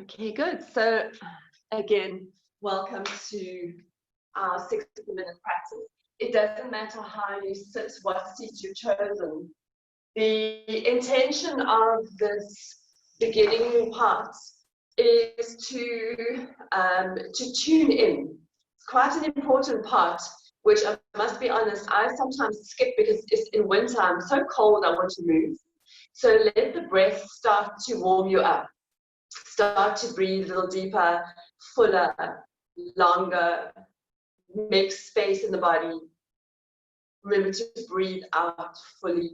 Okay, good. So again, welcome to our 60-minute practice. It doesn't matter how you sit, what seat you've chosen. The intention of this beginning part is to tune in. It's quite an important part, which I must be honest, I sometimes skip because it's in winter, I'm so cold, I want to move. So let the breath start to warm you up. Start to breathe a little deeper, fuller, longer, make space in the body. Remember to breathe out fully.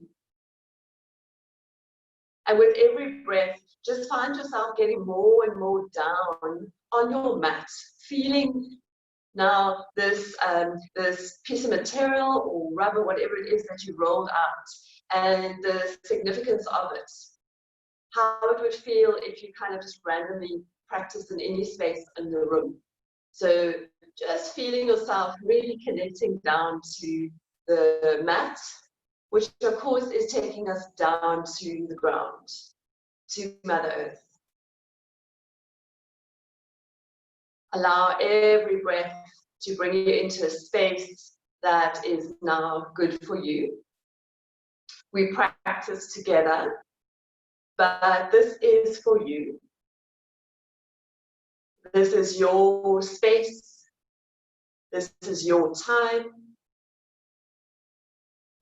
And with every breath, just find yourself getting more and more down on your mat, feeling now this piece of material or rubber, whatever it is that you rolled out, and the significance of it. How it would feel if you kind of just randomly practice in any space in the room. So just feeling yourself really connecting down to the mat, which of course is taking us down to the ground, to Mother Earth. Allow every breath to bring you into a space that is now good for you. We practice together, but this is for you. This is your space. This is your time.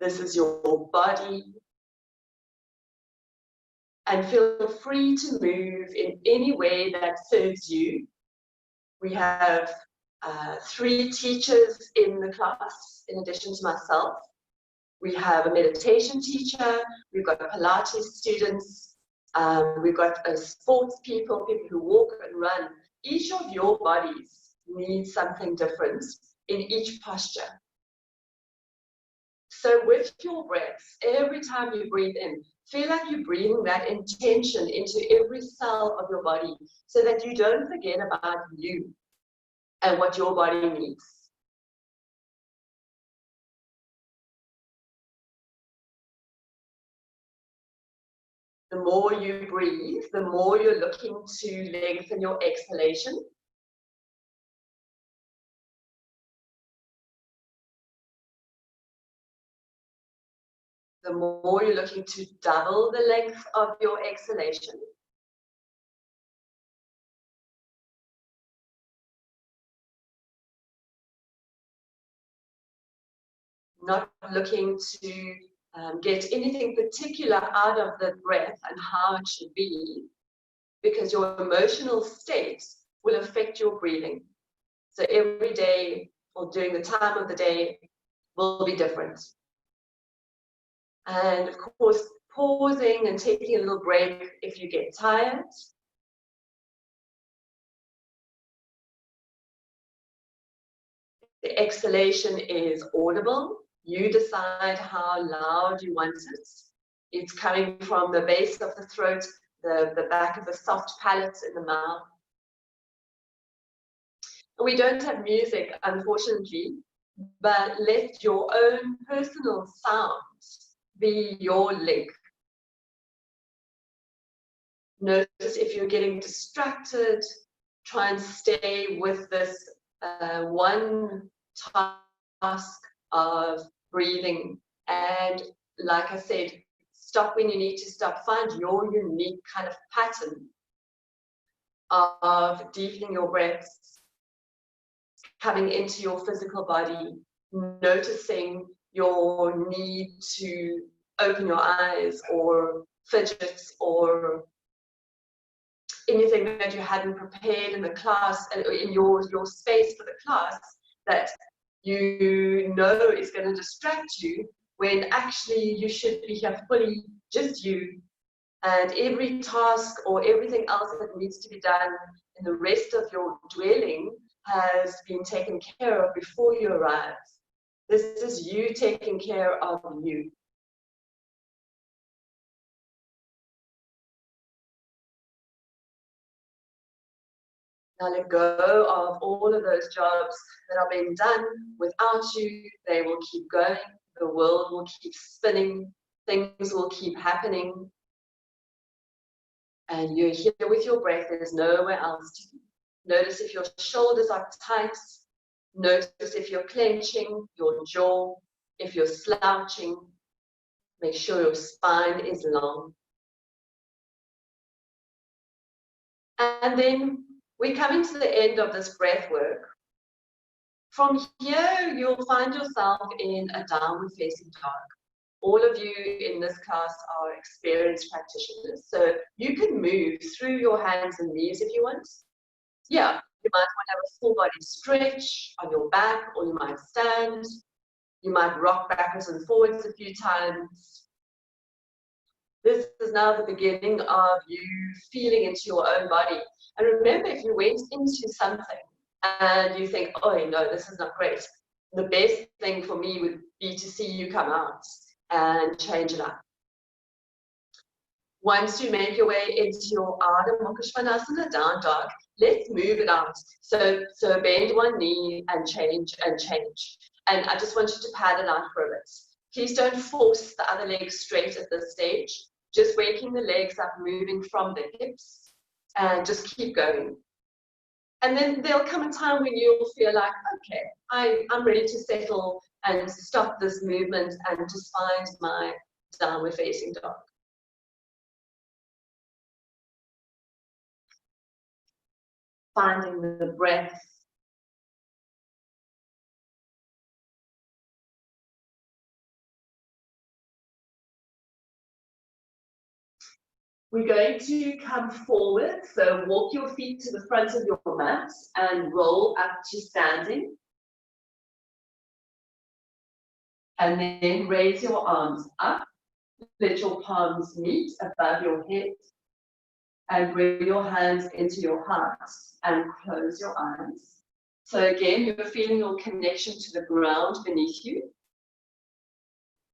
This is your body. And feel free to move in any way that serves you. We have 3 teachers in the class, in addition to myself. We have a meditation teacher. We've got Pilates students. We've got sports people who walk and run. Each of your bodies needs something different in each posture. So with your breaths, every time you breathe in, feel like you're breathing that intention into every cell of your body so that you don't forget about you and what your body needs. The more you breathe, the more you're looking to lengthen your exhalation. The more you're looking to double the length of your exhalation. Not looking to get anything particular out of the breath and how it should be, because your emotional state will affect your breathing. So every day or during the time of the day will be different. And of course, pausing and taking a little break if you get tired. The exhalation is audible. You decide how loud you want it. It's coming from the base of the throat, the back of the soft palate in the mouth. We don't have music, unfortunately, but let your own personal sound be your link. Notice if you're getting distracted, try and stay with this one task of breathing. And like I said, stop when you need to stop. Find your unique kind of pattern of deepening your breaths, coming into your physical body, noticing your need to open your eyes or fidget or anything that you hadn't prepared in the class, in your space for the class, that you know is going to distract you, when actually you should be here fully just you, and every task or everything else that needs to be done in the rest of your dwelling has been taken care of before you arrive. This is you taking care of you. Now let go of all of those jobs that are being done without you. They will keep going. The world will keep spinning. Things will keep happening. And you're here with your breath, there's nowhere else to be. Notice if your shoulders are tight. Notice if you're clenching your jaw, if you're slouching. Make sure your spine is long. And then we're coming to the end of this breath work. From here, you'll find yourself in a downward facing dog. All of you in this class are experienced practitioners, so you can move through your hands and knees if you want. Yeah, you might want to have a full body stretch on your back, or you might stand. You might rock backwards and forwards a few times. This is now the beginning of you feeling into your own body. And remember, if you went into something and you think, oh no, this is not great, the best thing for me would be to see you come out and change it up. Once you make your way into your Ardha Mukha Svanasana, down dog, let's move it out. So bend one knee and change and change. And I just want you to pad it out for a bit. Please don't force the other leg straight at this stage. Just waking the legs up, moving from the hips, and just keep going. And then there'll come a time when you'll feel like, okay, I'm ready to settle and stop this movement and just find my downward facing dog. Finding the breath. We're going to come forward, so walk your feet to the front of your mat and roll up to standing. And then raise your arms up, let your palms meet above your head, and bring your hands into your heart and close your eyes. So again, you're feeling your connection to the ground beneath you.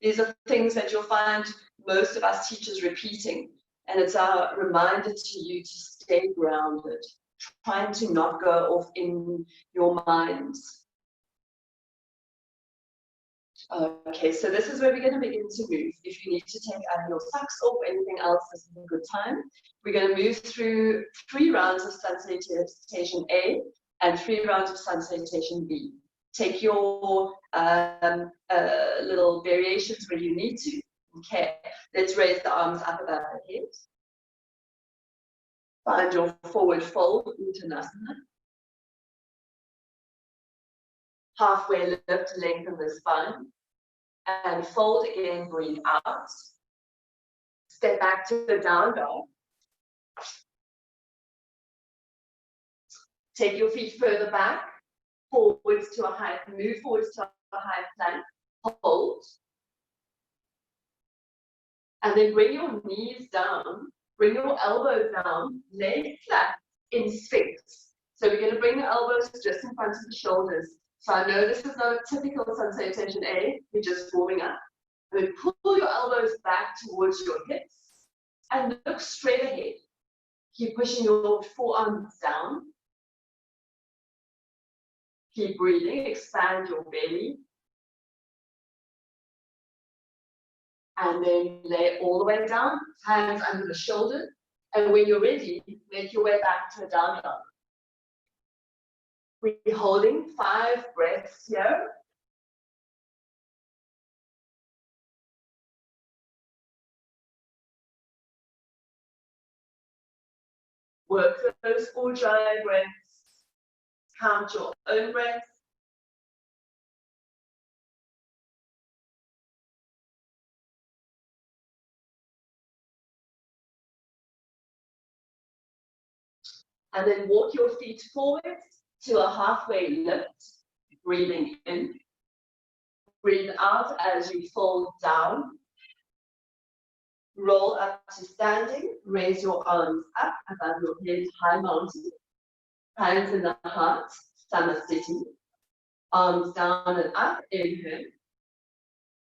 These are things that you'll find most of us teachers repeating. And it's our reminder to you to stay grounded, trying to not go off in your minds. Okay, so this is where we're going to begin to move. If you need to take either your socks off or anything else, this is a good time. We're going to move through 3 rounds of sun salutation A and 3 rounds of sun salutation B. Take your little variations where you need to. Okay, let's raise the arms up above the head. Find your forward fold, Uttanasana. Halfway lift, lengthen the spine. And fold again, breathe out. Step back to the down dog. Take your feet further back, forwards to a high, move forwards to a high plank, hold. And then bring your knees down, bring your elbows down, legs flat in Sphinx. So we're going to bring the elbows just in front of the shoulders. So I know this is not a typical sun salutation A, you're just warming up. And then pull your elbows back towards your hips and look straight ahead. Keep pushing your forearms down. Keep breathing, expand your belly. And then lay all the way down, hands under the shoulders. And when you're ready, make your way back to a down dog. We're holding 5 breaths here. Work those 4 dry breaths. Count your own breaths. And then walk your feet forward to a halfway lift, breathing in. Breathe out as you fold down. Roll up to standing, raise your arms up above your head, high mountain. Hands in the heart, Samasthiti. Arms down and up, inhale.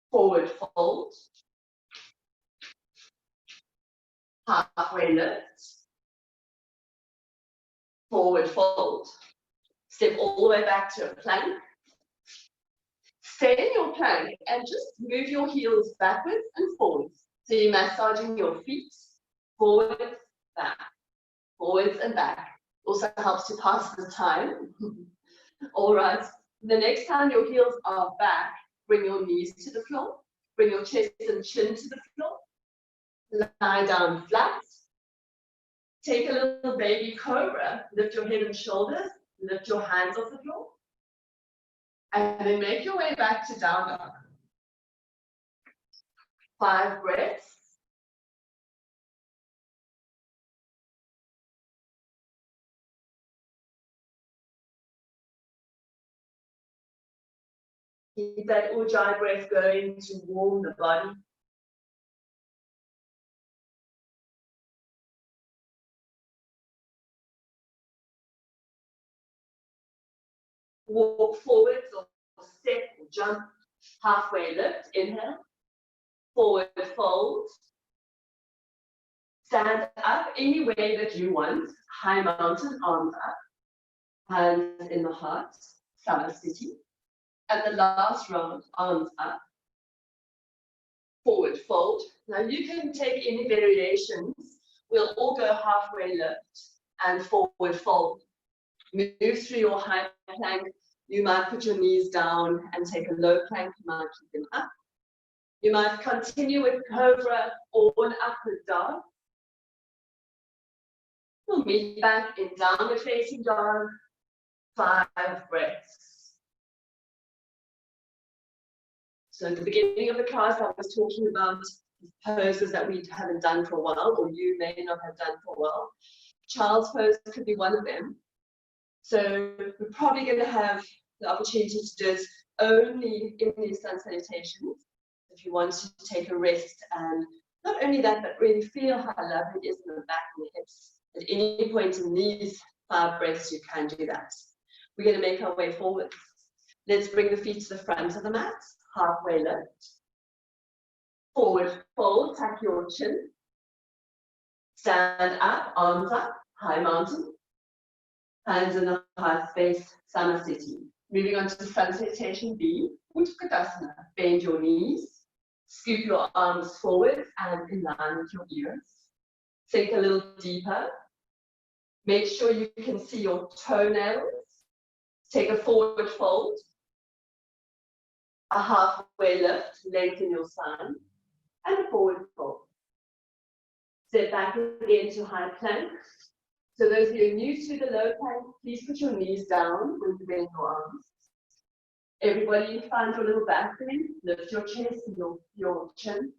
Forward fold. Halfway lift. Forward fold. Step all the way back to a plank. Stay in your plank and just move your heels backwards and forwards. So you're massaging your feet, forwards, back, forwards and back. Also helps to pass the time. All right, the next time your heels are back, bring your knees to the floor, bring your chest and chin to the floor, lie down flat, take a little baby cobra, lift your head and shoulders, lift your hands off the floor, and then make your way back to down dog. 5 breaths. Keep that ujjayi breath going to warm the body. Walk forwards or step or jump, halfway lift, inhale, forward fold, stand up any way that you want, high mountain, arms up, hands in the heart, Samasthiti. At the last round, arms up, forward fold. Now you can take any variations. We'll all go halfway lift and forward fold. Move through your high plank. You might put your knees down and take a low plank. You might keep them up. You might continue with cobra or an upward dog. We'll meet back in downward facing dog. 5 breaths. So at the beginning of the class, I was talking about poses that we haven't done for a while, or you may not have done for a while. Child's pose could be one of them. So we're probably going to have the opportunity to do it only in these sun salutations. If you want to take a rest, and not only that, but really feel how lovely it is in the back and the hips. At any point in these 5 breaths, you can do that. We're going to make our way forward. Let's bring the feet to the front of the mat, halfway lift. Forward fold, tuck your chin. Stand up, arms up, high mountain. Hands in the heart space, Samasthiti. Moving on to sun salutation B, Utkatasana. Bend your knees, scoop your arms forward and in line with your ears. Sink a little deeper. Make sure you can see your toenails. Take a forward fold. A halfway lift, lengthen your spine, and a forward fold. Step back again to high plank. So those of you new to the low plank, please put your knees down when you bend your arms. Everybody find your little back bend, lift your chest and your chin.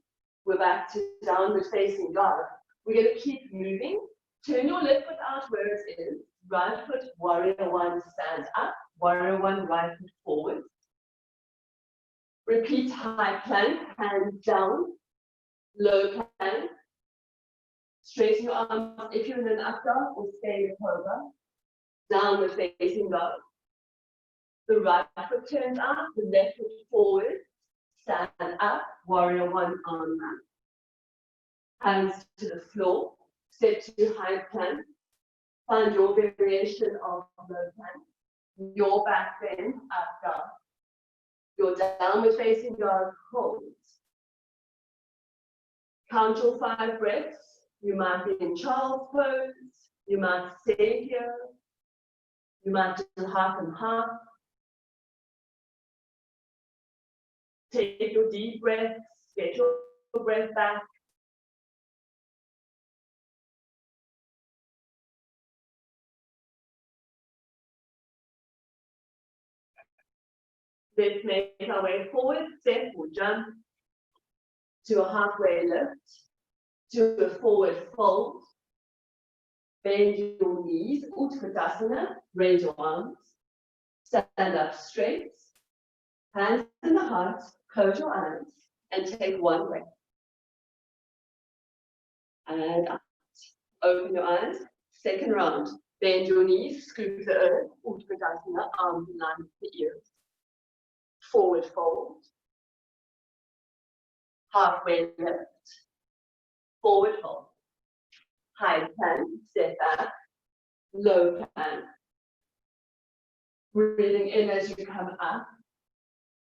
We're back to downward facing dog. We're going to keep moving. Turn your left foot out where it is. Right foot, warrior 1, stand up. Warrior 1, right foot forward. Repeat high plank, hands down. Low plank. Straighten your arms if you're in an up dog or stay in a cobra. Downward facing dog. The right foot turns up, the left foot forward. Stand up, warrior 1, arm up. Hands to the floor. Step to high plank. Find your variation of low plank. Your back bend, up dog. Your downward facing dog, hold. Count your 5 breaths. You might be in child's pose. You might stay here. You might do half and half. Take your deep breaths. Get your breath back. Let's make our way forward, step or jump to a halfway lift, to a forward fold. Bend your knees, Utkatasana, raise your arms, stand up straight, hands in the heart, close your eyes, and take 1 breath. And out. Open your eyes, second round. Bend your knees, scoop the earth, Utkatasana, arms in line with the ears. Forward fold, halfway lift, forward fold, high plank, step back, low plank. Breathing in as you come up,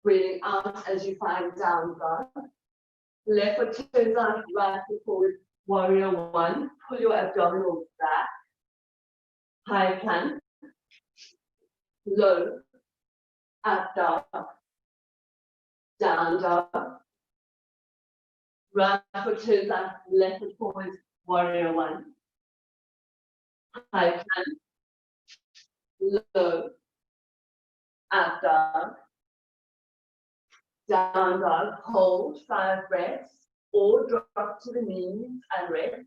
breathing out as you find down dog. Left foot turns out, right foot forward, Warrior one, pull your abdominals back. High plank, low, up dog, down dog. Right foot turns up, left foot forward, warrior one. High plank, low, up dog, down dog, hold 5 breaths, or drop to the knees and rest.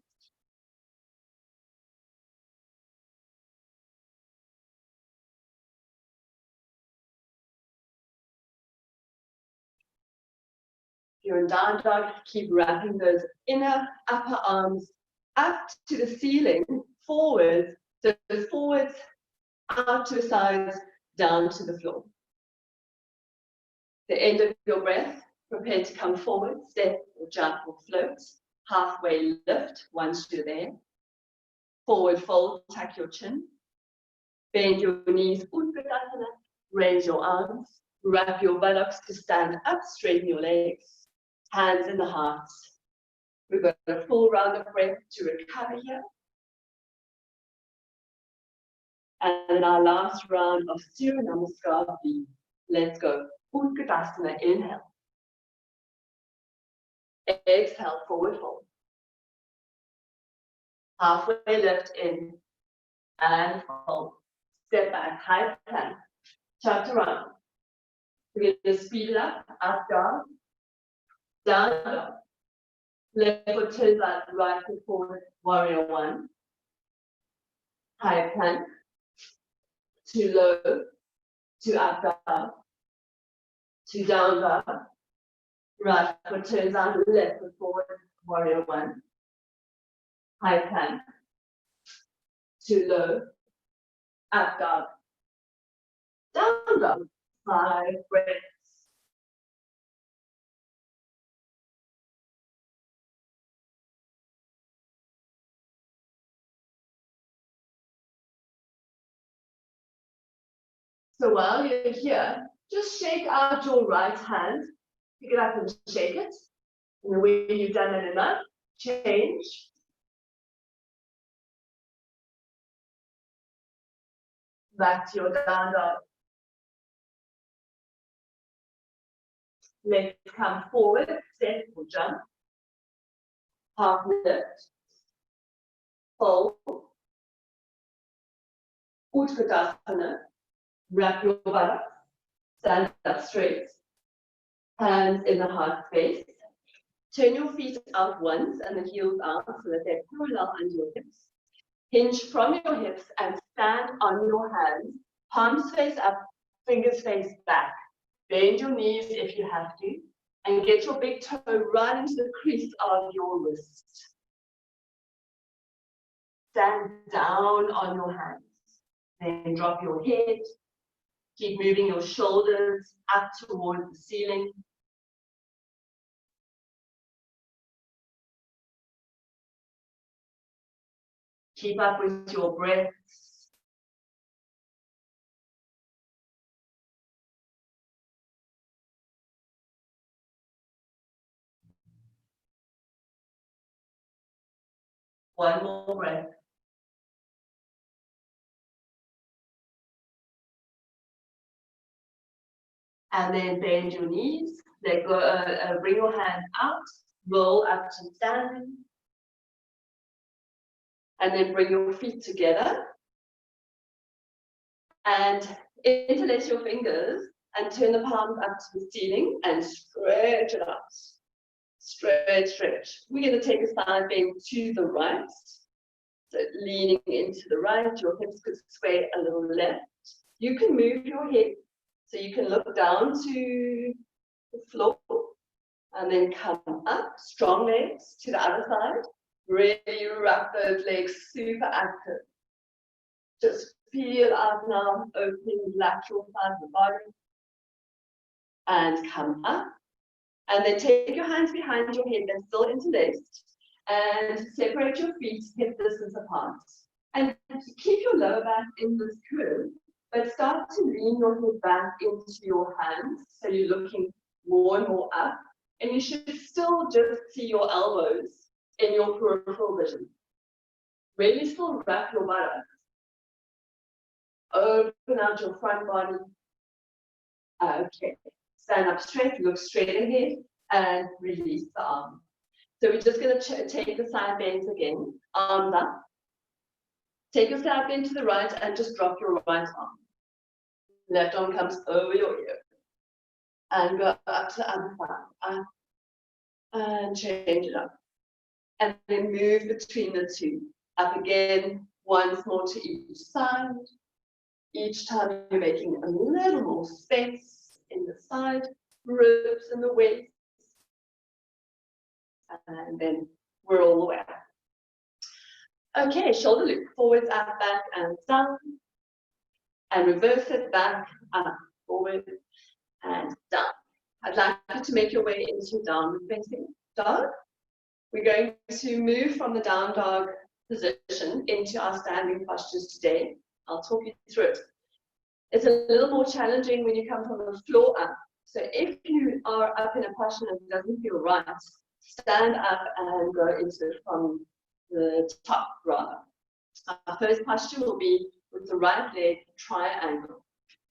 If you're in down dog, keep wrapping those inner upper arms up to the ceiling, forwards, so forwards, out to the sides, down to the floor. The end of your breath, prepare to come forward, step or jump or float, halfway lift once you're there. Forward fold, tuck your chin, bend your knees, Utkatasana, raise your arms, wrap your buttocks to stand up, straighten your legs, hands in the hearts. We've got a full round of breath to recover here. And in our last round of Surya Namaskar, let's go. Utkatasana, inhale. Exhale, forward fold. Halfway lift in and fold. Step back, high plank. Chaturanga. We're going to speed it up dog, down dog. Left foot turns out, right foot forward, warrior one. High plank. To low, to up dog, to down dog. Right foot turns out, left foot forward, warrior one. High plank. To low, up dog, down dog. 5 breaths. So while you're here, just shake out your right hand, pick it up and shake it. And when you've done it enough, change. Back to your down dog. Legs come forward, step or jump. Half lift. Fold. Utkatasana. Wrap your buttocks. Stand up straight. Hands in the heart space. Turn your feet out once and the heels out so that they're parallel under your hips. Hinge from your hips and stand on your hands. Palms face up, fingers face back. Bend your knees if you have to, and get your big toe right into the crease of your wrist. Stand down on your hands. Then drop your head. Keep moving your shoulders up towards the ceiling. Keep up with your breaths. One more breath. And then bend your knees. Let go, bring your hands out. Roll up to standing. And then bring your feet together. And interlace your fingers and turn the palms up to the ceiling and stretch it out. Stretch, stretch. We're going to take a side bend to the right. So leaning into the right, your hips could sway a little left. You can move your head so you can look down to the floor and then come up. Strong legs to the other side. Really wrap those legs super active. Just feel out now, opening the lateral side of the body. And come up. And then take your hands behind your head, they're still interlaced. And separate your feet hip distance apart. And keep your lower back in this curve, but start to lean your head back into your hands. So you're looking more and more up. And you should still just see your elbows in your peripheral vision. Really still wrap your buttocks. Open out your front body. Okay. Stand up straight, look straight ahead, and release the arm. So we're just going to take the side bends again. Arms up. Take your side bend to the right and just drop your right arm. Left arm comes over your ear. And go up to the other side. Up. And change it up. And then move between the two. Up again, once more to each side. Each time you're making a little more space in the side, ribs and the waist. And then we're all the way up. Okay, shoulder loop, forwards, up, back, and down. And reverse it, back, up, forward, and down. I'd like you to make your way into downward facing dog. We're going to move from the down dog position into our standing postures today. I'll talk you through it. It's a little more challenging when you come from the floor up. So if you are up in a posture and it doesn't feel right, stand up and go into it from the top rather. Our first posture will be with the right leg triangle.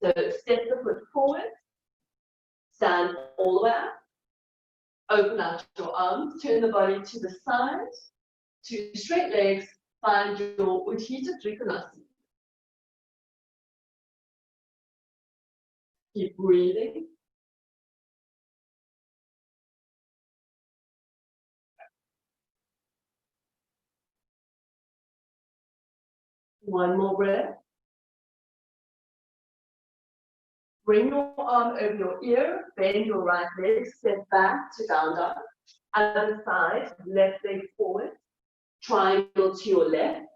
So step the foot forward, stand all the way up, open out your arms, turn the body to the side, two straight legs, find your Utthita Trikonasana. Keep breathing. One more breath. Bring your arm over your ear, bend your right leg, step back to down dog. Other side, left leg forward, triangle to your left.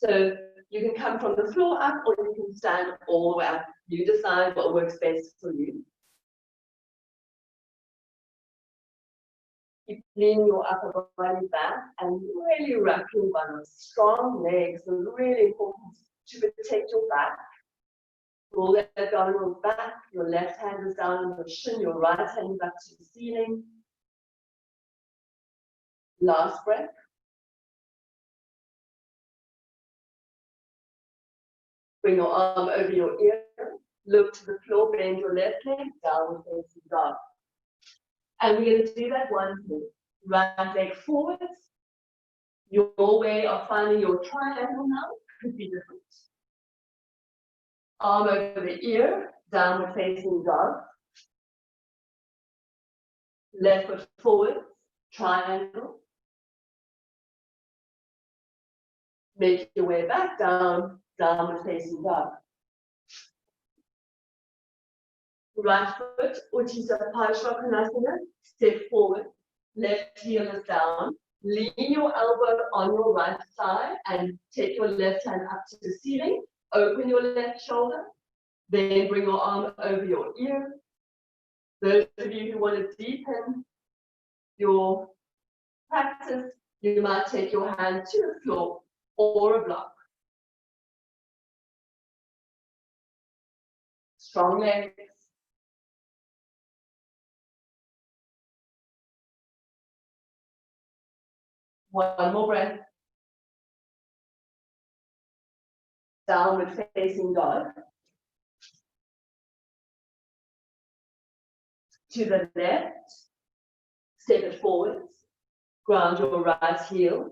So you can come from the floor up or you can stand all the way up. You decide what works best for you. Keep leaning your upper body back and really wrap your bum. Strong legs are really important to protect your back. Roll that abdominal back, your left hand is down on your shin, your right hand is up to the ceiling. Last breath. Bring your arm over your ear, look to the floor, bend your left leg, downward facing dog. And we're going to do that once more. Right leg forwards. Your way of finding your triangle now could be different. Arm over the ear, downward facing dog. Left foot forward, triangle. Make your way back down, downward facing dog. Right foot, Utthita Parshvakonasana, step forward, left heel is down. Lean your elbow on your right side and take your left hand up to the ceiling. Open your left shoulder, then bring your arm over your ear. Those of you who want to deepen your practice, you might take your hand to the floor or a block. Strong legs. One more breath. Downward facing dog. To the left, step it forwards. Ground your right heel.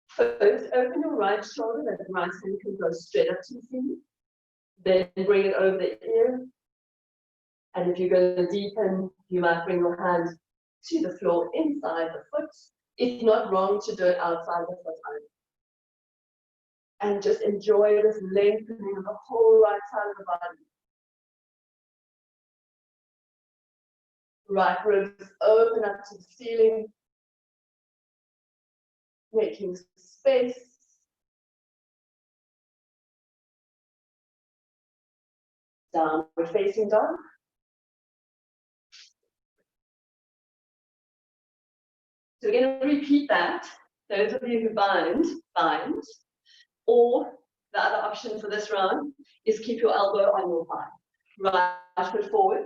First, open your right shoulder, that the right hand can go straight up to the ceiling. Then bring it over the ear. And if you're going to deepen, you might bring your hand to the floor inside the foot. It's not wrong to do it outside the foot either. And just enjoy this lengthening of the whole right side of the body. Right ribs open up to the ceiling, making space. Downward facing dog. So we're going to repeat that. Those of you who bind. Or the other option for this round is keep your elbow on your thigh. Right foot forward.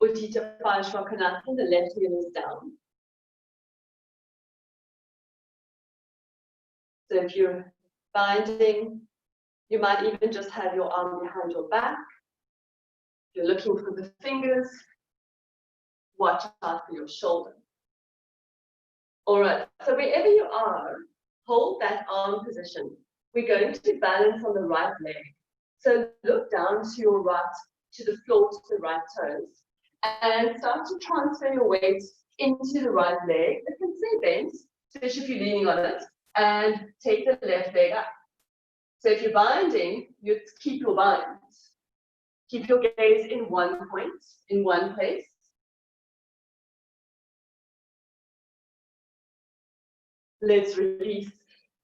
Utthita Parshvakonasana, the left heel is down. So if you're binding, you might even just have your arm behind your back. If you're looking for the fingers, watch out for your shoulder. All right, so wherever you are, hold that arm position. We're going to balance on the right leg. So look down to your right, to the floor, to the right toes, and start to transfer your weight into the right leg. It can stay bent, especially if you're leaning on it, and take the left leg up. So if you're binding, you keep your bind. Keep your gaze in one point, in one place. Let's release,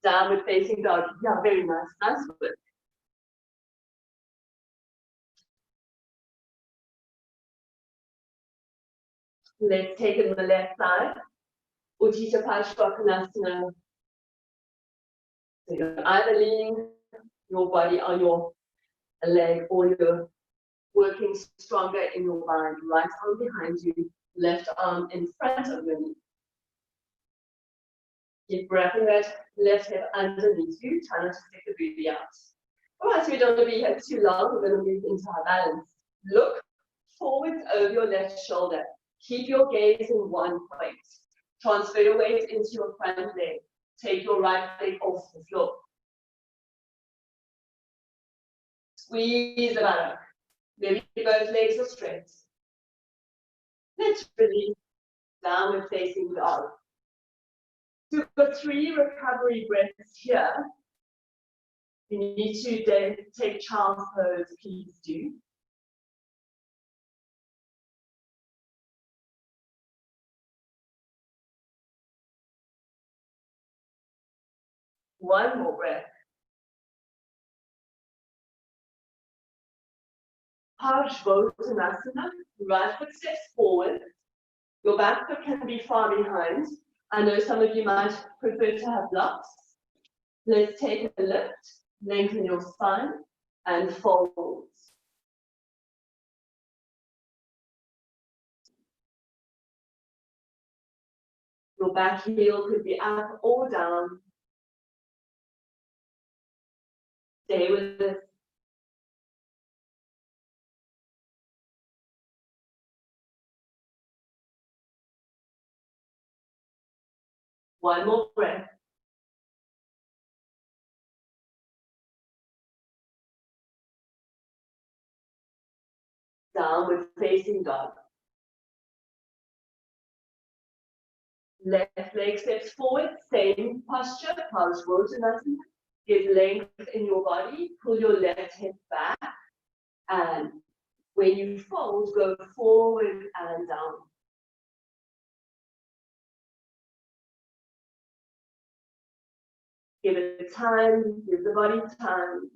downward facing dog. Yeah, very nice, nice work. Let's take it on the left side. Utthita Padmasana. So you're either leaning your body on your leg or you're working stronger in your bind. Right arm behind you, left arm in front of your knee. Keep wrapping that left hip underneath you. Try not to stick the booty out. All right, so we don't want to be here too long. We're going to move into our balance. Look forwards over your left shoulder. Keep your gaze in one point. Transfer your weight into your front leg. Take your right leg off the floor. Squeeze the buttock. Maybe both legs are straight. Let's release, downward facing dog. So we've got 3 recovery breaths here. You need to take child's pose, please do. One more breath. Padmasana, right foot steps forward. Your back foot can be far behind. I know some of you might prefer to have blocks. Let's take a lift, lengthen your spine, and fold. Your back heel could be up or down. Stay with this. One more breath. Downward facing dog. Left leg steps forward, same posture, Padmasana. Give length in your body, pull your left hip back, and when you fold, go forward and down. Give it time, give the body time.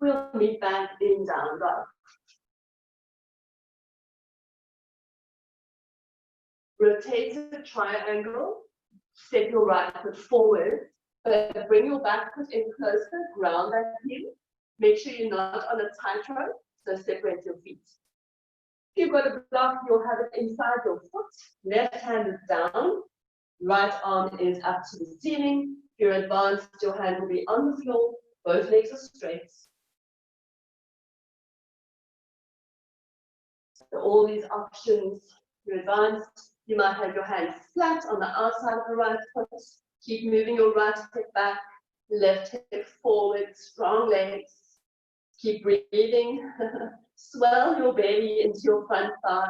We'll meet back in down dog. Rotate to the triangle, step your right foot forward, but bring your back foot in closer, ground that heel. Make sure you're not on a tightrope, so separate your feet. If you've got a block, you'll have it inside your foot. Left hand is down, right arm is up to the ceiling. If you're advanced, your hand will be on the floor, both legs are straight. So all these options, you're advanced, you might have your hands flat on the outside of the right foot. Keep moving your right hip back, left hip forward, strong legs. Keep breathing. Swell your belly into your front thigh.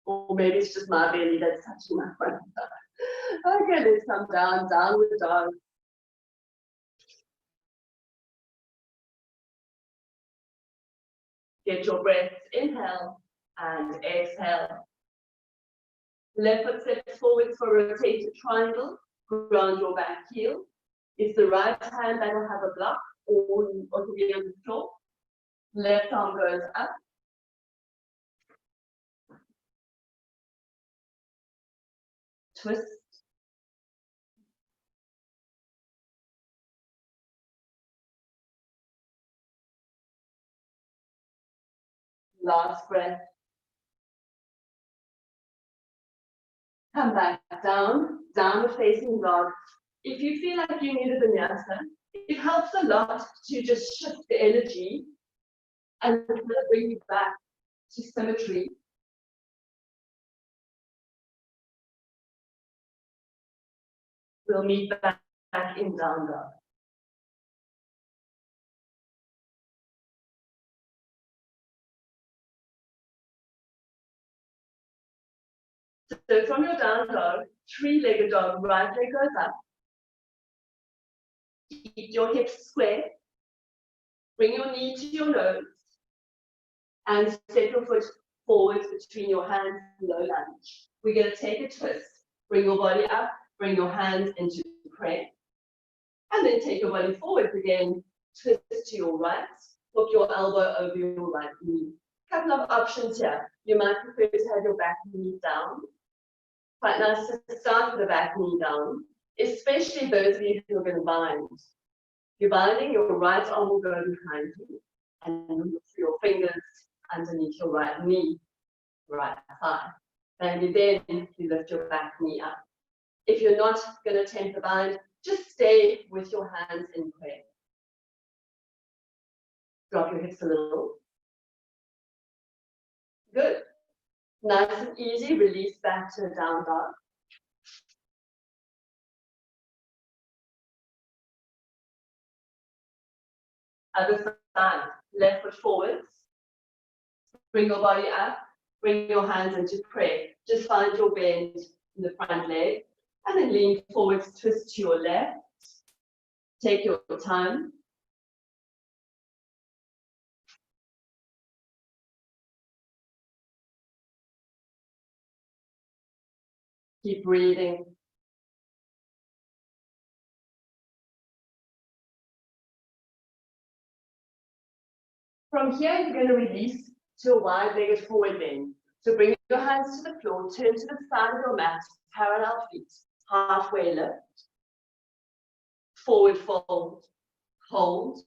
Or maybe it's just my belly that's touching my front thigh. Okay, let's come down, downward dog. Get your breaths, inhale and exhale. Left foot steps forward for a rotated triangle. Ground your back heel. It's the right hand that will have a block or to be on the floor. Left arm goes up. Twist. Last breath. Come back down, downward facing dog. If you feel like you need a vinyasa, it helps a lot to just shift the energy and bring you back to symmetry. We'll meet back in down dog. So from your down dog, three-legged dog, right leg goes up. Keep your hips square. Bring your knee to your nose. And step your foot forwards between your hands, low lunge. We're going to take a twist. Bring your body up, bring your hands into prayer. And then take your body forwards again, twist to your right, hook your elbow over your right knee. Couple of options here. You might prefer to have your back knee down. Quite nice to start with the back knee down, especially those of you who are going to bind. You're binding, your right arm will go behind you, and look for your fingers underneath your right knee, right thigh. And then you lift your back knee up. If you're not going to attempt the bind, just stay with your hands in prayer. Drop your hips a little. Good. Nice and easy, release back to a down dog. Other side, left foot forwards. Bring your body up, bring your hands into prayer. Just find your bend in the front leg, and then lean forwards, twist to your left. Take your time. Keep breathing. From here, you're going to release to a wide-legged forward bend. So bring your hands to the floor, turn to the side of your mat, parallel feet, halfway lift. Forward fold, hold.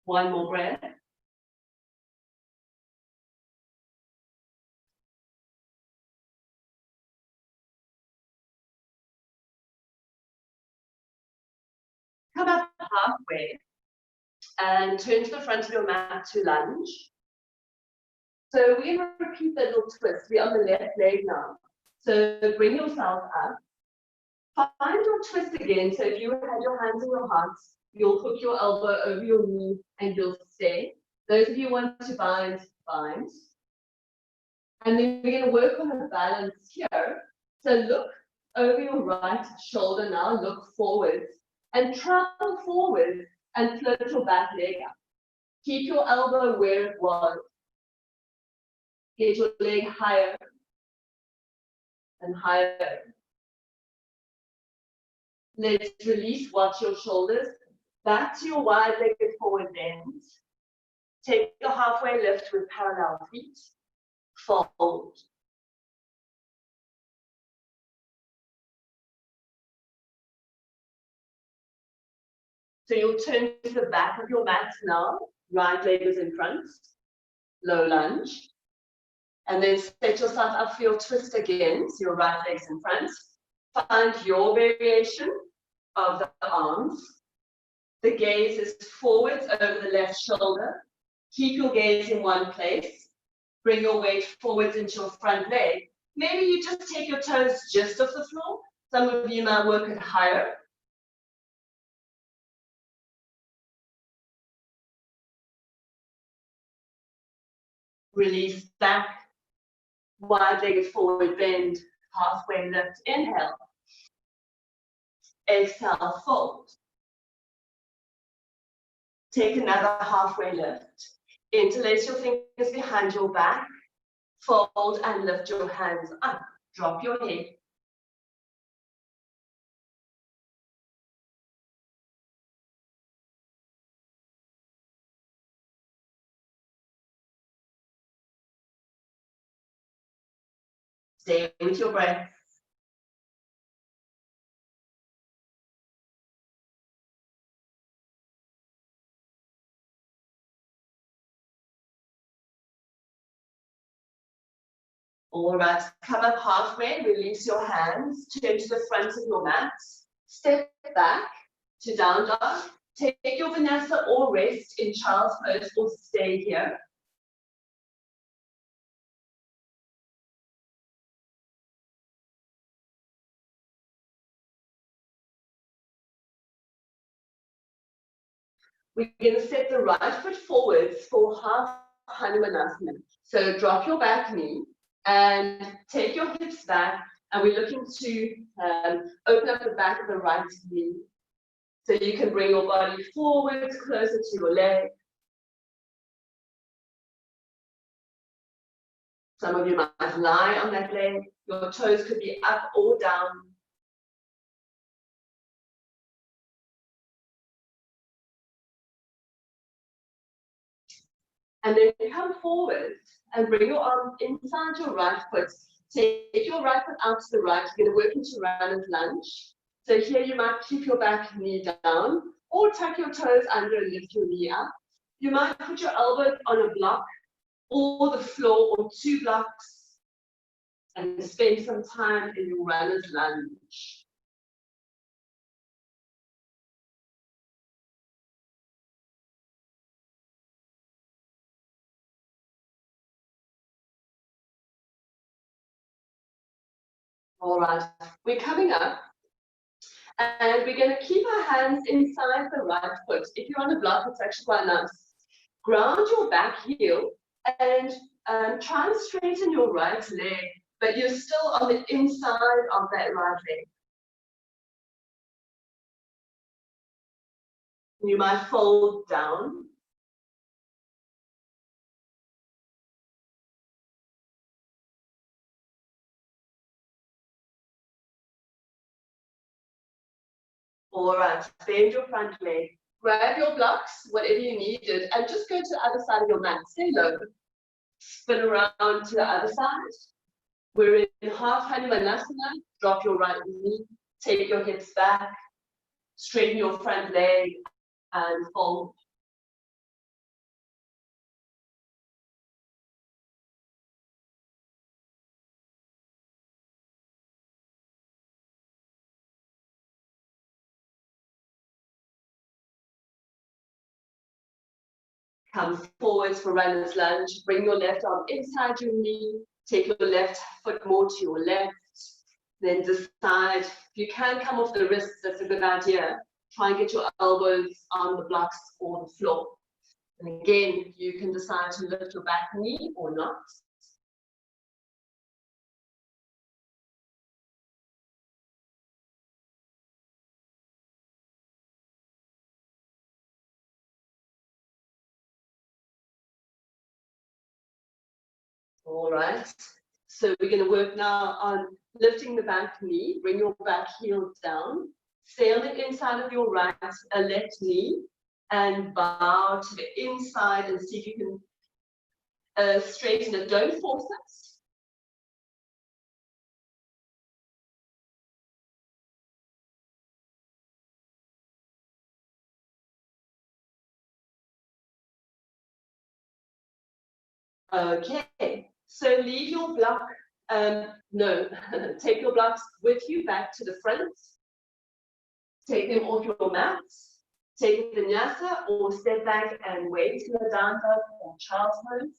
One more breath. Come up halfway and turn to the front of your mat to lunge. So we're going to repeat that little twist. We're on the left leg now. So bring yourself up. Find your twist again. So if you had your hands in your hearts, you'll hook your elbow over your knee and you'll stay. Those of you who want to bind, bind. And then we're going to work on a balance here. So look over your right shoulder now, look forwards, and travel forward and float your back leg up. Keep your elbow where it was. Get your leg higher and higher. Let's release, watch your shoulders. Back to your wide-legged forward bend. Take your halfway lift with parallel feet. Fold. So you'll turn to the back of your mat now. Right leg is in front. Low lunge. And then set yourself up for your twist again. So your right leg's in front. Find your variation of the arms. The gaze is forwards over the left shoulder. Keep your gaze in one place. Bring your weight forwards into your front leg. Maybe you just take your toes just off the floor. Some of you might work it higher. Release back. Wide-legged forward bend. Halfway lift. Inhale. Exhale, fold. Take another halfway lift. Interlace your fingers behind your back. Fold and lift your hands up. Drop your head. Stay with your breath. All right, come up halfway, release your hands, turn to the front of your mat, step back to down dog, take your Vinyasa or rest in child's pose or stay here. We're going to step the right foot forwards for half Hanumanasana. So drop your back knee and take your hips back, and we're looking to open up the back of the right knee. So you can bring your body forward, closer to your leg. Some of you might lie on that leg. Your toes could be up or down. And then come forward and bring your arm inside your right foot. Take your right foot out to the right. You're going to work into runner's lunge. So here you might keep your back knee down or tuck your toes under and lift your knee up. You might put your elbows on a block or the floor or two blocks and spend some time in your runner's lunge. All right, we're coming up and we're going to keep our hands inside the right foot. If you're on a block, it's actually quite nice. Ground your back heel and try and straighten your right leg, but you're still on the inside of that right leg. You might fold down. All right, bend your front leg. Grab your blocks, whatever you needed, and just go to the other side of your mat. Stay low. Spin around to the other side. We're in half Hanumanasana. Drop your right knee. Take your hips back. Straighten your front leg and fold. Come forwards for runner's lunge. Bring your left arm inside your knee. Take your left foot more to your left. Then decide, if you can come off the wrists, that's a good idea. Try and get your elbows on the blocks or the floor. And again, you can decide to lift your back knee or not. All right, so we're going to work now on lifting the back knee. Bring your back heel down. Stay on the inside of your left knee and bow to the inside and see if you can straighten it. Don't force it. Okay, so leave your block, take your blocks with you back to the front. Take them off your mats. Take the Vinyasa or step back and wait in the down dog or child's pose.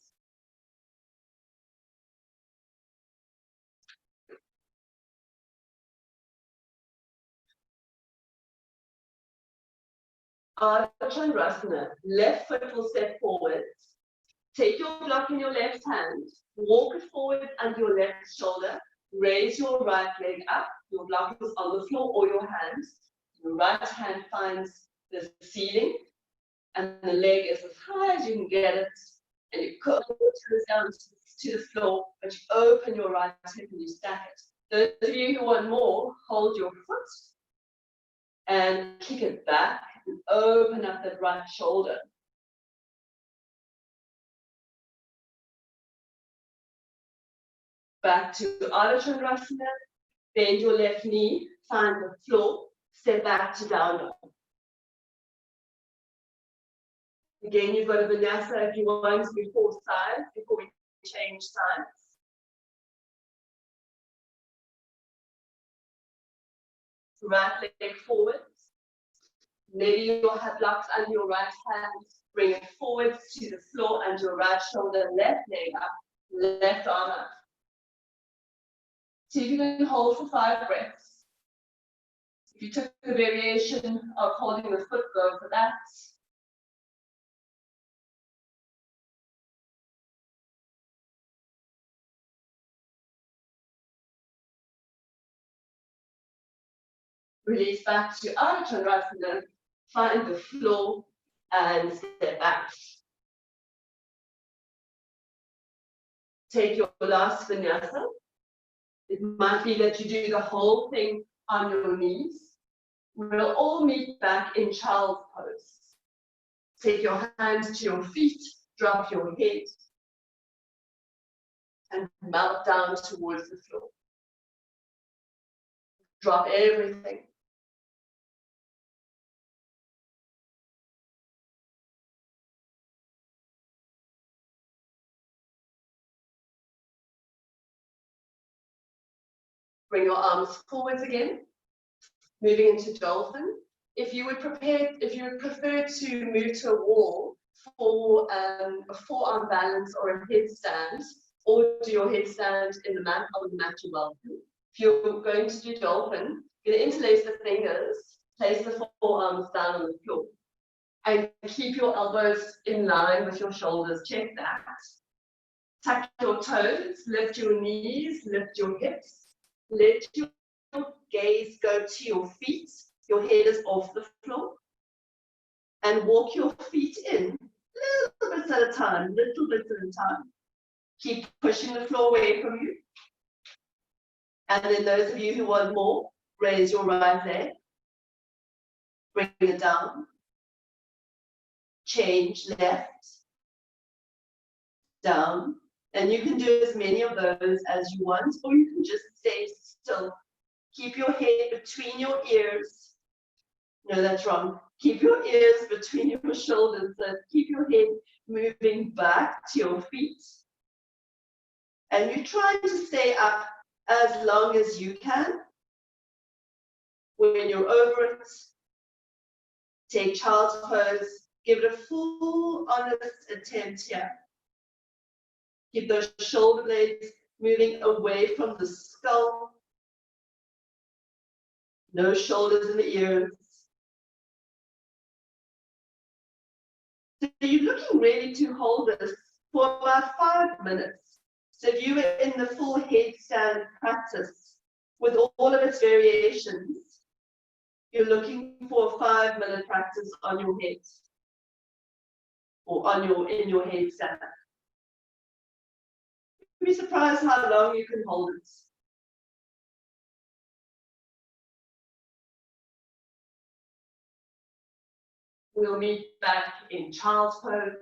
Chandrasana, left foot will step forward. Take your block in your left hand, walk it forward under your left shoulder, raise your right leg up, your block is on the floor or your hands. Your right hand finds the ceiling and the leg is as high as you can get it, and you curl your toes down to the floor, but you open your right hip and you stack it. Those of you who want more, hold your foot and kick it back and open up that right shoulder. back to Ardha Chandrasana, bend your left knee, find the floor, step back to down dog. Again, you've got a vinyasa if you want to do 4 sides before we change sides. Right leg forwards. Maybe you'll have blocks under your right hand. Bring it forwards to the floor and your right shoulder, left leg up, left arm up. See if you can hold for 5 breaths. If you took the variation of holding the foot, go for that. Release back to Ardha Chandrasana, find the floor and step back. Take your last vinyasa. It might be that you do the whole thing on your knees. We'll all meet back in child's pose. Take your hands to your feet, drop your head, and melt down towards the floor. Drop everything. Bring your arms forwards again, moving into dolphin. If you would prefer to move to a wall for a forearm balance or a headstand, or do your headstand in the mat on the mat, you're welcome. If you're going to do dolphin, you're going to interlace the fingers, place the forearms down on the floor, and keep your elbows in line with your shoulders. Check that. Tuck your toes, lift your knees, lift your hips. Let your gaze go to your feet. Your head is off the floor. And walk your feet in, little bits at a time, little bits at a time. Keep pushing the floor away from you. And then those of you who want more, raise your right leg. Bring it down. Change left. Down. And you can do as many of those as you want, or you can just stay still. Keep your head between your ears. No, that's wrong. Keep your ears between your shoulders. So keep your head moving back to your feet. And you're trying to stay up as long as you can. When you're over it, take child's pose. Give it a full, honest attempt here. Keep those shoulder blades moving away from the skull. No shoulders in the ears. So you're looking really to hold this for about 5 minutes. So if you were in the full headstand practice with all of its variations, you're looking for a 5-minute practice on your head or in your headstand. You'd be surprised how long you can hold it. We'll meet back in child's pose.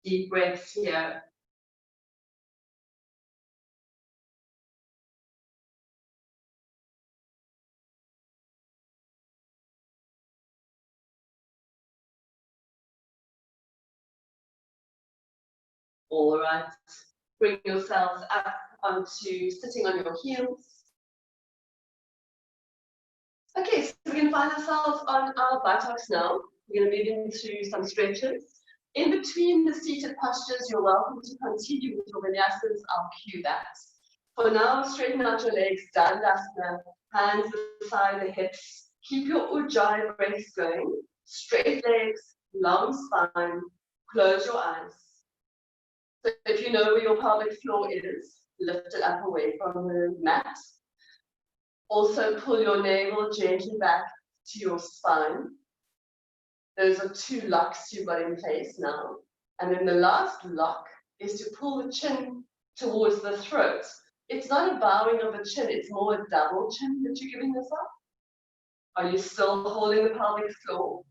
Deep breaths here. All right, bring yourselves up onto sitting on your heels. Okay, so we're going to find ourselves on our buttocks now. We're going to move into some stretches. In between the seated postures, you're welcome to continue with your vinyasas. I'll cue that. For now, straighten out your legs, dandasana, hands beside the hips. Keep your ujjayi breaths going. Straight legs, long spine, close your eyes. So if you know where your pelvic floor is, lift it up away from the mat. Also pull your navel gently back to your spine. Those are 2 locks you've got in place now. And then the last lock is to pull the chin towards the throat. It's not a bowing of the chin, it's more a double chin that you're giving yourself. Are you still holding the pelvic floor?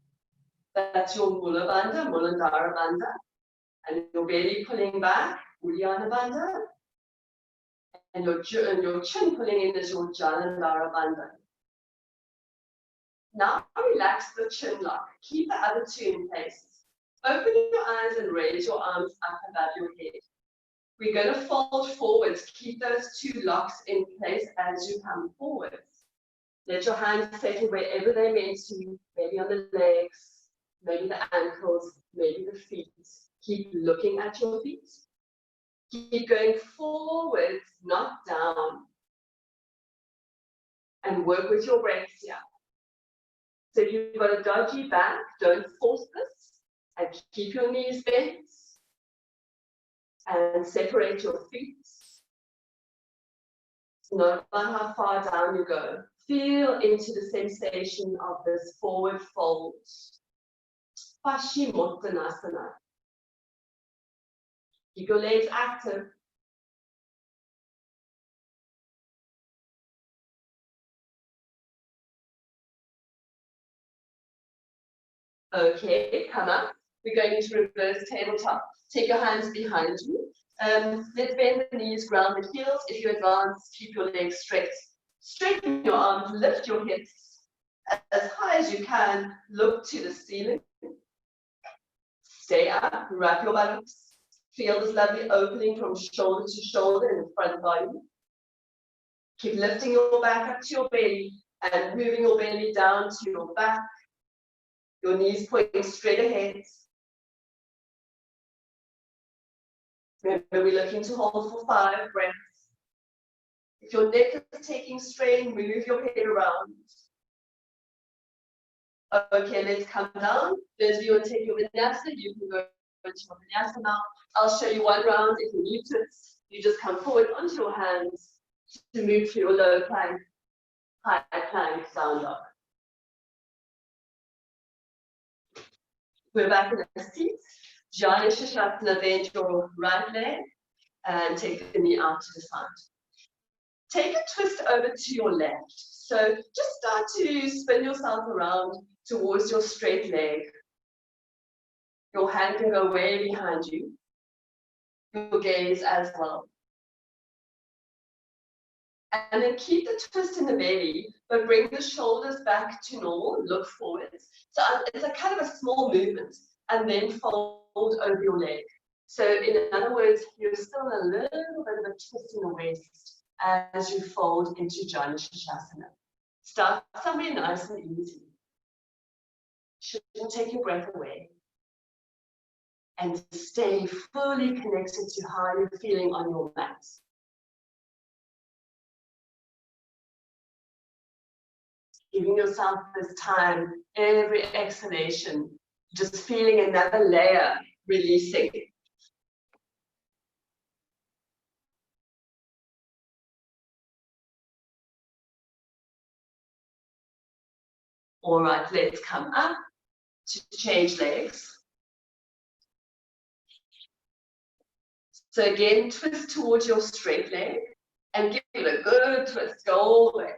That's your Mula Bandha, Muladhara Bandha. And your belly pulling back, Uddiyana Bandha. And your chin pulling in is your Jalandhara Bandha. Now relax the chin lock. Keep the other two in place. Open your eyes and raise your arms up above your head. We're going to fold forwards. Keep those two locks in place as you come forwards. Let your hands settle wherever they're meant to, maybe on the legs, maybe the ankles, maybe the feet. Keep looking at your feet. Keep going forwards, not down. And work with your breath here. So if you've got a dodgy back, don't force this. And keep your knees bent. And separate your feet. It's not about how far down you go. Feel into the sensation of this forward fold. Paschimottanasana. Keep your legs active. Okay, come up. We're going into reverse tabletop. Take your hands behind you. Let's bend the knees, ground the heels. If you advance, keep your legs straight. Straighten your arms, lift your hips as high as you can. Look to the ceiling. Stay up, wrap your buttocks. Feel this lovely opening from shoulder to shoulder in the front body. Keep lifting your back up to your belly and moving your belly down to your back. Your knees pointing straight ahead. Remember, we're looking to hold for 5 breaths. If your neck is taking strain, move your head around. Okay, let's come down. Those of you who take your Vinyasa, you can go into your Vinyasa now. I'll show you one round. If you need to, you just come forward onto your hands to move to your low plank, high plank, down dog. We're back in the seat. Jana Shashakrasana, bend your right leg and take the knee out to the side. Take a twist over to your left. So just start to spin yourself around towards your straight leg. Your hand can go way behind you. Your gaze as well. And then keep the twist in the belly, but bring the shoulders back to normal, look forwards. So it's a kind of a small movement, and then fold over your leg. So in other words, you're still a little bit of a twist in the waist as you fold into Jana Shashakrasana. Start somewhere nice and easy. Shouldn't take your breath away. And stay fully connected to how you're feeling on your mat. Giving yourself this time, every exhalation, just feeling another layer releasing. All right, let's come up to change legs. So again, twist towards your straight leg and give it a good twist, go all the way.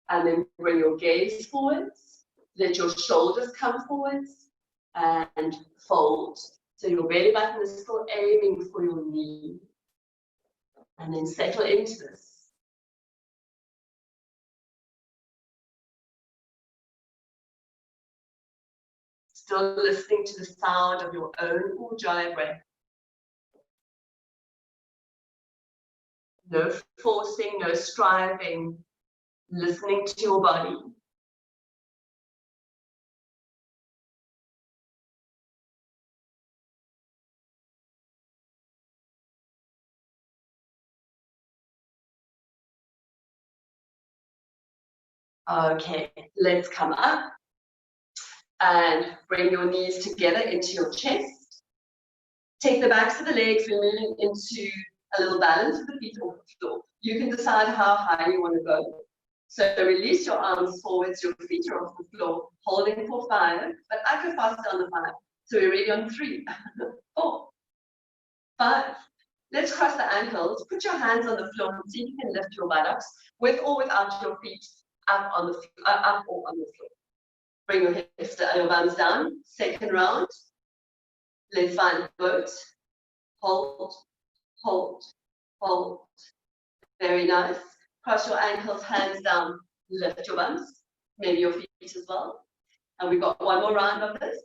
And then bring your gaze forwards, let your shoulders come forwards and fold. So your belly button is still aiming for your knee. And then settle into this. Still listening to the sound of your own Ujjayi breath. No forcing, no striving. Listening to your body. Okay, let's come up and bring your knees together into your chest. Take the backs of the legs, we're moving into a little balance with the feet off the floor. You can decide how high you want to go. So release your arms forwards, your feet are off the floor, holding for 5, but I go faster on the 5. So we're ready on 3, 4, 5. Let's cross the ankles. Put your hands on the floor and see if you can lift your buttocks with or without your feet up on the up or on the floor. Bring your hips and your bums down. Second round. Let's find boat. Hold, hold, hold. Very nice. Cross your ankles, hands down. Lift your bums. Maybe your feet as well. And we've got one more round of this.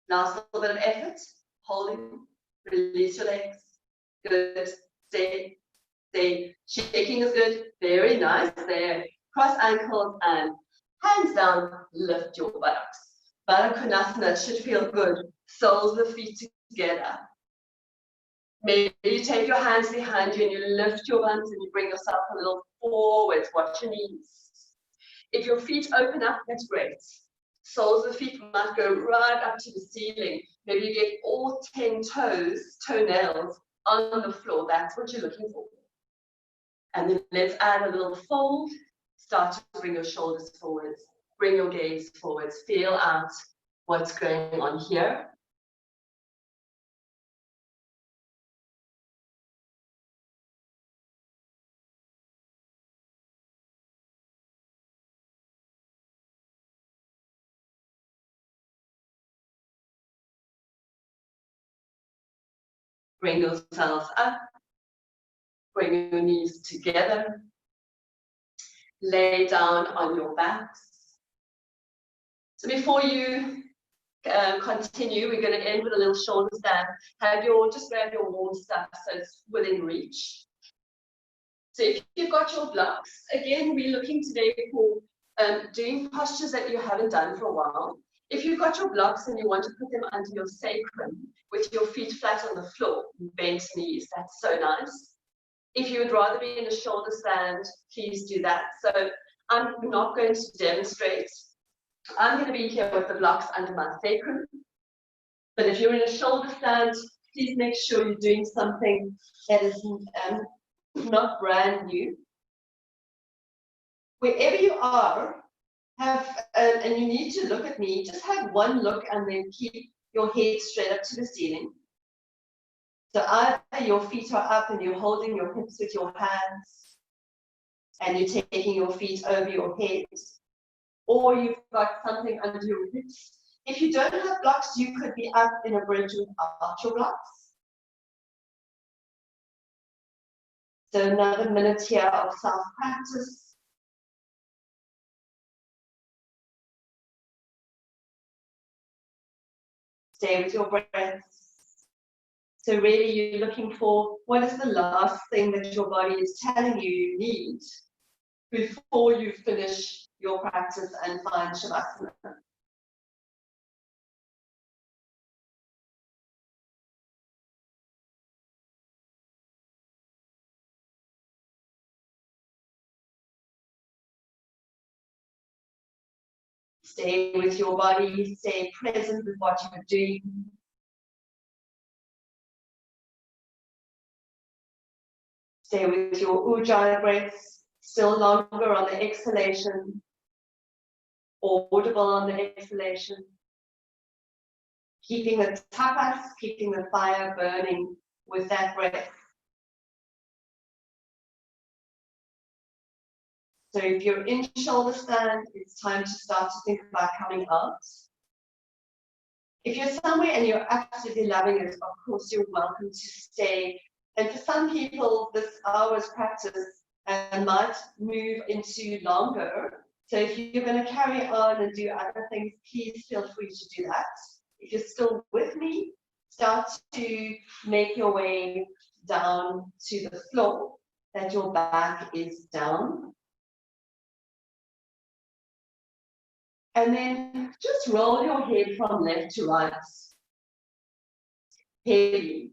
Last little bit of effort. Holding. Release your legs. Good. Stay. Stay. Shaking is good. Very nice. There. Cross ankles and hands down. Lift your buttocks. Baddha Konasana should feel good. Soles of the feet together. Maybe you take your hands behind you and you lift your buns and you bring yourself a little forward. Watch your knees. If your feet open up, that's great. Soles of the feet might go right up to the ceiling. Maybe you get all 10 toenails on the floor. That's what you're looking for. And then let's add a little fold. Start to bring your shoulders forwards. Bring your gaze forwards. Feel out what's going on here. Bring yourselves up. Bring your knees together. Lay down on your backs. So before you continue, we're going to end with a little shoulder stand. Just grab your warm stuff so it's within reach. So if you've got your blocks, again, we're looking today for doing postures that you haven't done for a while. If you've got your blocks and you want to put them under your sacrum with your feet flat on the floor, bent knees, that's so nice. If you would rather be in a shoulder stand, please do that. So I'm not going to demonstrate. I'm going to be here with the blocks under my sacrum. But if you're in a shoulder stand, please make sure you're doing something that is not brand new. Wherever you are, and you need to look at me, just have one look and then keep your head straight up to the ceiling. So either your feet are up and you're holding your hips with your hands and you're taking your feet over your head, or you've got something under your hips. If you don't have blocks, you could be up in a bridge without your blocks. So another minute here of self-practice. Stay with your breaths. So really you're looking for what is the last thing that your body is telling you you need before you finish your practice and find Shavasana. Stay with your body, stay present with what you're doing. Stay with your ujjayi breaths, still longer on the exhalation, audible on the exhalation. Keeping the tapas, keeping the fire burning with that breath. So if you're in shoulder stand, it's time to start to think about coming out. If you're somewhere and you're absolutely loving it, of course you're welcome to stay. And for some people, this hour's practice might move into longer. So if you're going to carry on and do other things, please feel free to do that. If you're still with me, start to make your way down to the floor, that your back is down. And then just roll your head from left to right. Heavy.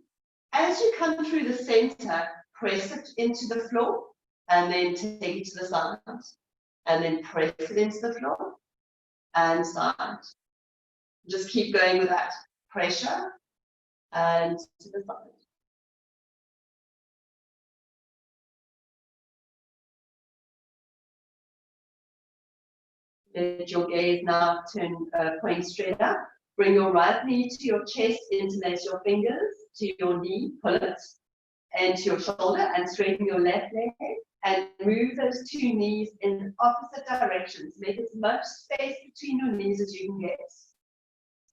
As you come through the center, press it into the floor and then take it to the side. And then press it into the floor and side. Just keep going with that pressure and to the side. Let your gaze now point straight up. Bring your right knee to your chest, interlace your fingers to your knee, pull it, and to your shoulder, and straighten your left leg, and move those two knees in opposite directions. Make as much space between your knees as you can get.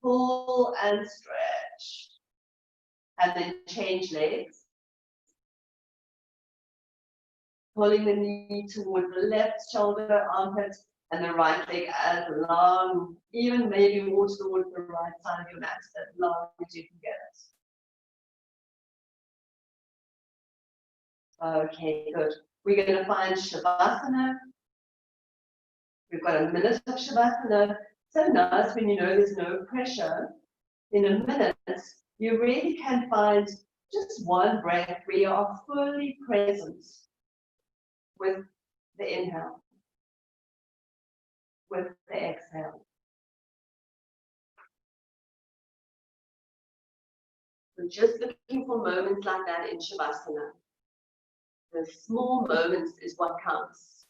Pull and stretch. And then change legs. Pulling the knee towards the left shoulder, armpit, and the right leg as long, even maybe more towards the right side of your mat, as long as you can get it. Okay, good. We're going to find Shavasana. We've got a minute of Shavasana. So nice when you know there's no pressure. In a minute, you really can find just one breath where you are fully present with the inhale, with the exhale. We're just looking for moments like that in Shavasana. The small moments is what counts.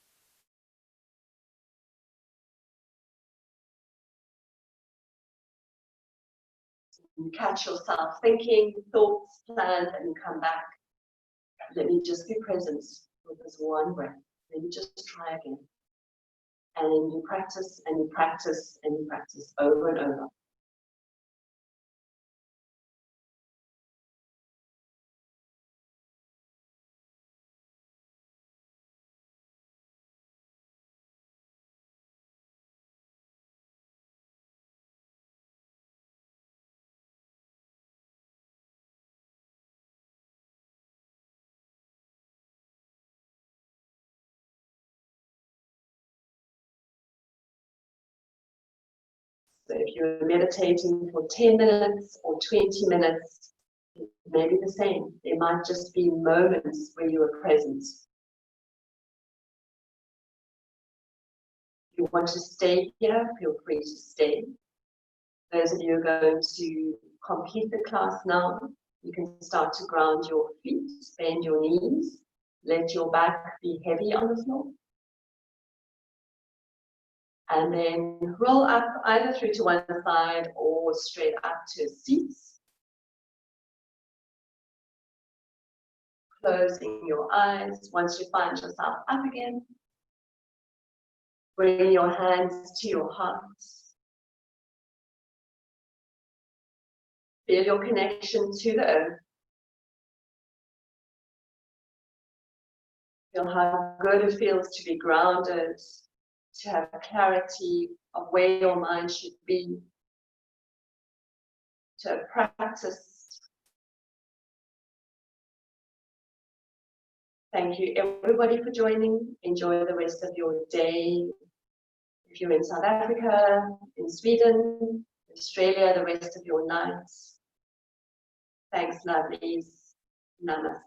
You catch yourself thinking, thoughts, plans, and you come back. Let me just be present with this one breath. Let me just try again. And then you practice and you practice and you practice over and over. So if you're meditating for 10 minutes or 20 minutes, it may be the same. There might just be moments where you are present. If you want to stay here, feel free to stay. Those of you who are going to complete the class now, you can start to ground your feet, bend your knees, let your back be heavy on the floor. And then roll up either through to one side or straight up to a seat. Closing your eyes once you find yourself up again. Bring your hands to your heart. Feel your connection to the earth. Feel how good it feels to be grounded, to have clarity of where your mind should be, to have practice. Thank you everybody for joining. Enjoy the rest of your day. If you're in South Africa, in Sweden, Australia, the rest of your night. Thanks, lovelies. Namaste.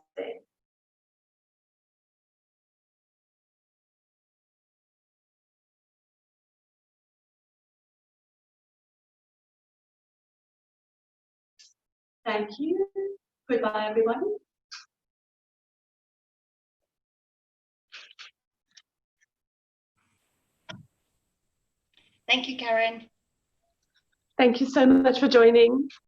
Thank you. Goodbye, everyone. Thank you, Caron. Thank you so much for joining.